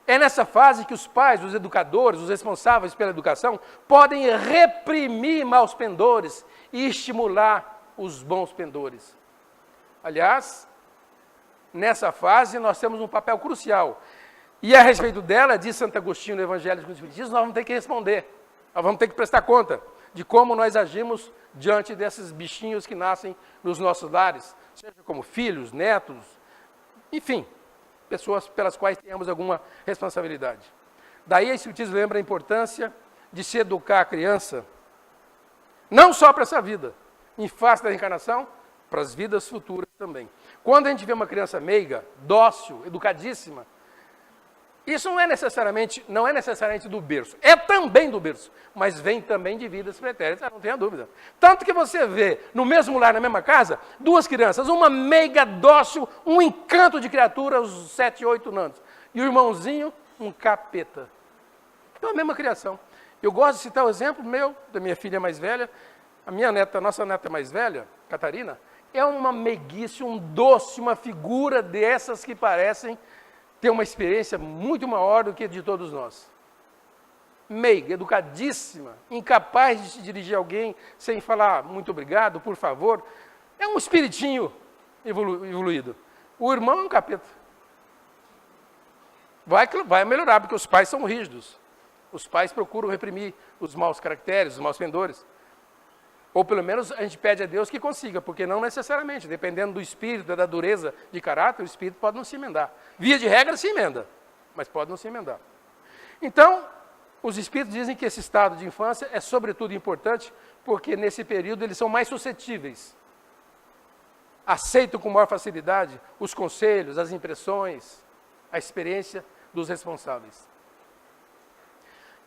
É nessa fase que os pais, os educadores, os responsáveis pela educação, podem reprimir maus pendores e estimular os bons pendores. Aliás, nessa fase nós temos um papel crucial. E a respeito dela, diz Santo Agostinho no Evangelho dos Espíritos, nós vamos ter que responder. Nós vamos ter que prestar conta de como nós agimos diante desses bichinhos que nascem nos nossos lares, seja como filhos, netos, Enfim, pessoas pelas quais temos alguma responsabilidade. Daí a Espiritismo lembra a importância de se educar a criança, não só para essa vida, em face da reencarnação, para as vidas futuras também. Quando a gente vê uma criança meiga, dócil, educadíssima, isso não é necessariamente do berço, é também do berço, mas vem também de vidas pretéritas, não tenha dúvida. Tanto que você vê, no mesmo lar, na mesma casa, duas crianças, uma meiga dócil, um encanto de criatura aos 7, 8 anos, e o irmãozinho, um capeta. Então, a mesma criação. Eu gosto de citar o exemplo meu, da minha filha mais velha, a nossa neta mais velha, Catarina, é uma meiguice, um doce, uma figura dessas que parecem ter uma experiência muito maior do que de todos nós. Meiga, educadíssima, incapaz de se dirigir a alguém sem falar muito obrigado, por favor. É um espiritinho evoluído. O irmão é um capeta. Vai melhorar, porque os pais são rígidos. Os pais procuram reprimir os maus caracteres, os maus pendores. Ou pelo menos a gente pede a Deus que consiga, porque não necessariamente, dependendo do espírito, da dureza de caráter, o espírito pode não se emendar. Via de regra se emenda, mas pode não se emendar. Então, os espíritos dizem que esse estado de infância é sobretudo importante, porque nesse período eles são mais suscetíveis. Aceitam com maior facilidade os conselhos, as impressões, a experiência dos responsáveis.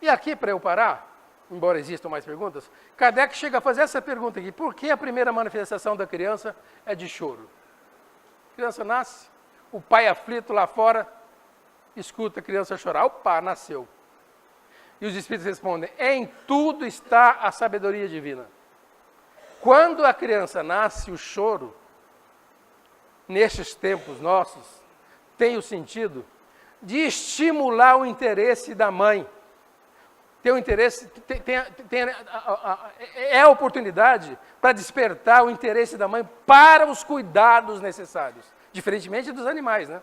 E aqui, para eu parar, embora existam mais perguntas, Kardec chega a fazer essa pergunta aqui: por que a primeira manifestação da criança é de choro? A criança nasce, o pai aflito lá fora, escuta a criança chorar, opa, nasceu. E os espíritos respondem: em tudo está a sabedoria divina. Quando a criança nasce, o choro, nestes tempos nossos, tem o sentido de estimular o interesse da mãe. Tem o interesse, é a oportunidade para despertar o interesse da mãe para os cuidados necessários, diferentemente dos animais, né?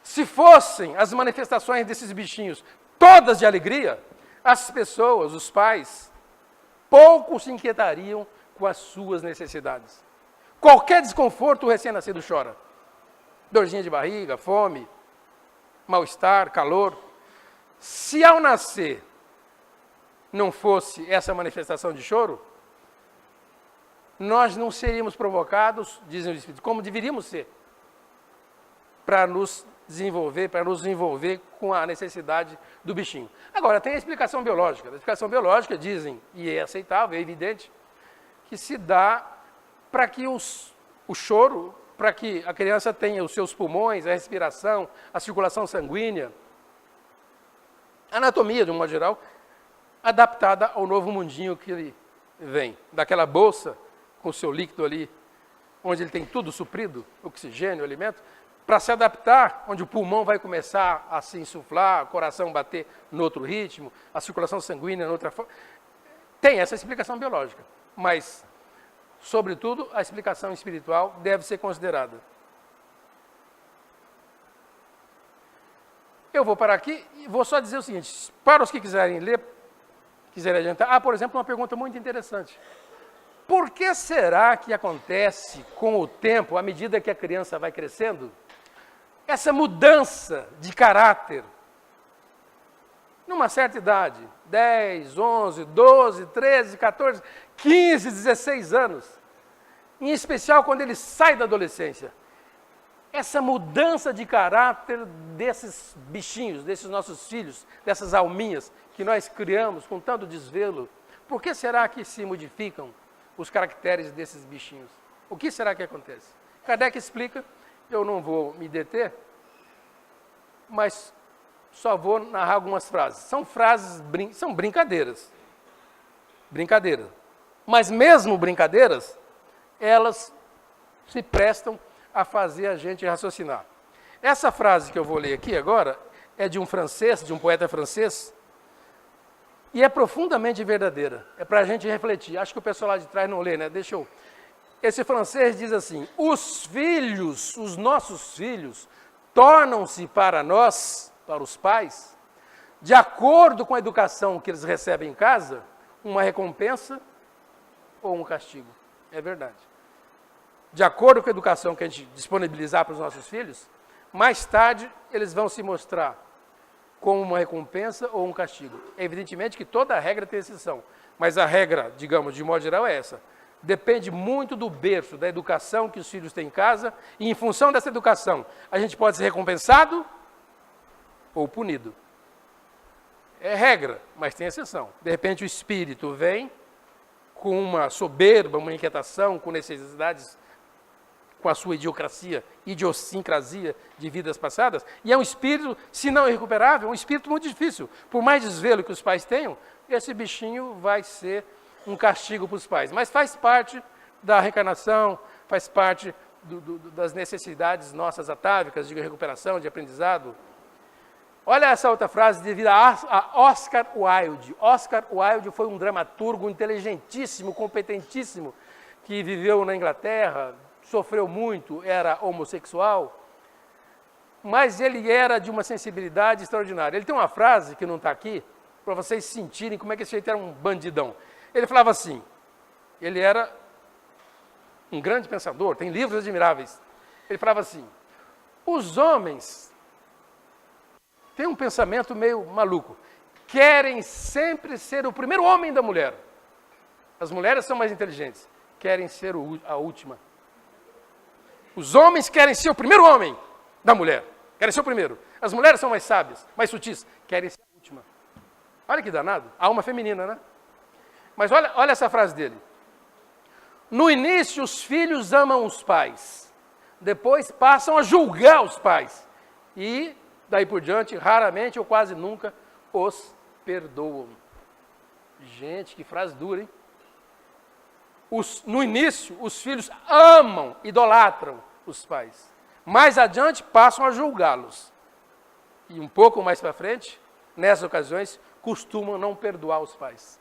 Se fossem as manifestações desses bichinhos todas de alegria, as pessoas, os pais, pouco se inquietariam com as suas necessidades. Qualquer desconforto, o recém-nascido chora. Dorzinha de barriga, fome, mal-estar, calor. Se ao nascer não fosse essa manifestação de choro, nós não seríamos provocados, dizem os Espíritos, como deveríamos ser, para nos envolver com a necessidade do bichinho. Agora, tem a explicação biológica. A explicação biológica, dizem, e é aceitável, é evidente, que se dá para que o choro, para que a criança tenha os seus pulmões, a respiração, a circulação sanguínea, a anatomia, de um modo geral, adaptada ao novo mundinho que ele vem. Daquela bolsa, com o seu líquido ali, onde ele tem tudo suprido, oxigênio, alimento, para se adaptar, onde o pulmão vai começar a se insuflar, o coração bater no outro ritmo, a circulação sanguínea noutra forma. Tem essa explicação biológica, mas, sobretudo, a explicação espiritual deve ser considerada. Eu vou parar aqui e vou só dizer o seguinte: para os que quiserem ler, quiserem adiantar, por exemplo, uma pergunta muito interessante. Por que será que acontece com o tempo, à medida que a criança vai crescendo, essa mudança de caráter? Numa certa idade, 10, 11, 12, 13, 14, 15, 16 anos, em especial quando ele sai da adolescência, essa mudança de caráter desses bichinhos, desses nossos filhos, dessas alminhas que nós criamos com tanto desvelo, por que será que se modificam os caracteres desses bichinhos? O que será que acontece? Kardec explica, eu não vou me deter, mas só vou narrar algumas frases. São frases, são brincadeiras. Brincadeiras. Mas mesmo brincadeiras, elas se prestam a fazer a gente raciocinar. Essa frase que eu vou ler aqui agora é de um francês, de um poeta francês, e é profundamente verdadeira. É para a gente refletir. Acho que o pessoal lá de trás não lê, né? Deixa eu... Esse francês diz assim: os filhos, os nossos filhos, tornam-se para nós, para os pais, de acordo com a educação que eles recebem em casa, uma recompensa ou um castigo. É verdade. De acordo com a educação que a gente disponibilizar para os nossos filhos, mais tarde eles vão se mostrar como uma recompensa ou um castigo. Evidentemente que toda regra tem exceção, mas a regra, digamos, de modo geral é essa. Depende muito do berço, da educação que os filhos têm em casa, e em função dessa educação, a gente pode ser recompensado ou punido. É regra, mas tem exceção. De repente o espírito vem com uma soberba, uma inquietação, com necessidades, com a sua idiosincrasia de vidas passadas, e é um espírito, se não irrecuperável, um espírito muito difícil. Por mais desvelo que os pais tenham, esse bichinho vai ser um castigo para os pais. Mas faz parte da reencarnação, faz parte das necessidades nossas atávicas de recuperação, de aprendizado. Olha essa outra frase devido a Oscar Wilde. Oscar Wilde foi um dramaturgo inteligentíssimo, competentíssimo, que viveu na Inglaterra, sofreu muito, era homossexual, mas ele era de uma sensibilidade extraordinária. Ele tem uma frase que não está aqui, para vocês sentirem como é que esse jeito era um bandidão. Ele falava assim, ele era um grande pensador, tem livros admiráveis. Ele falava assim, os homens têm um pensamento meio maluco, querem sempre ser o primeiro homem da mulher. As mulheres são mais inteligentes, querem ser a última. Os homens querem ser o primeiro homem da mulher, querem ser o primeiro. As mulheres são mais sábias, mais sutis, querem ser a última. Olha que danado, alma feminina, né? Mas olha essa frase dele. No início, os filhos amam os pais, depois passam a julgar os pais e, daí por diante, raramente ou quase nunca os perdoam. Gente, que frase dura, hein? No início, os filhos amam, idolatram os pais. Mais adiante, passam a julgá-los. E um pouco mais para frente, nessas ocasiões, costumam não perdoar os pais.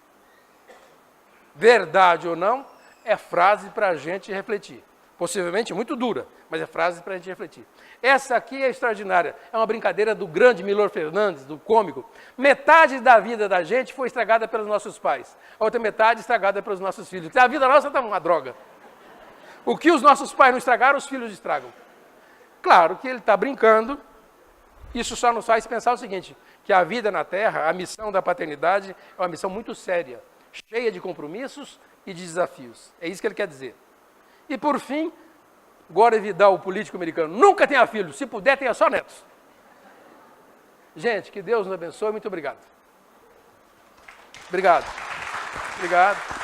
Verdade ou não, é frase para a gente refletir. Possivelmente muito dura, mas é frase para a gente refletir. Essa aqui é extraordinária. É uma brincadeira do grande Milor Fernandes, do cômico. Metade da vida da gente foi estragada pelos nossos pais. A outra metade estragada pelos nossos filhos. A vida nossa está uma droga. O que os nossos pais não estragaram, os filhos estragam. Claro que ele está brincando. Isso só nos faz pensar o seguinte, que a vida na Terra, a missão da paternidade, é uma missão muito séria, cheia de compromissos e de desafios. É isso que ele quer dizer. E por fim, Gore Vidal, o político americano, nunca tenha filhos, se puder, tenha só netos. Gente, que Deus nos abençoe, muito obrigado. Obrigado. Obrigado.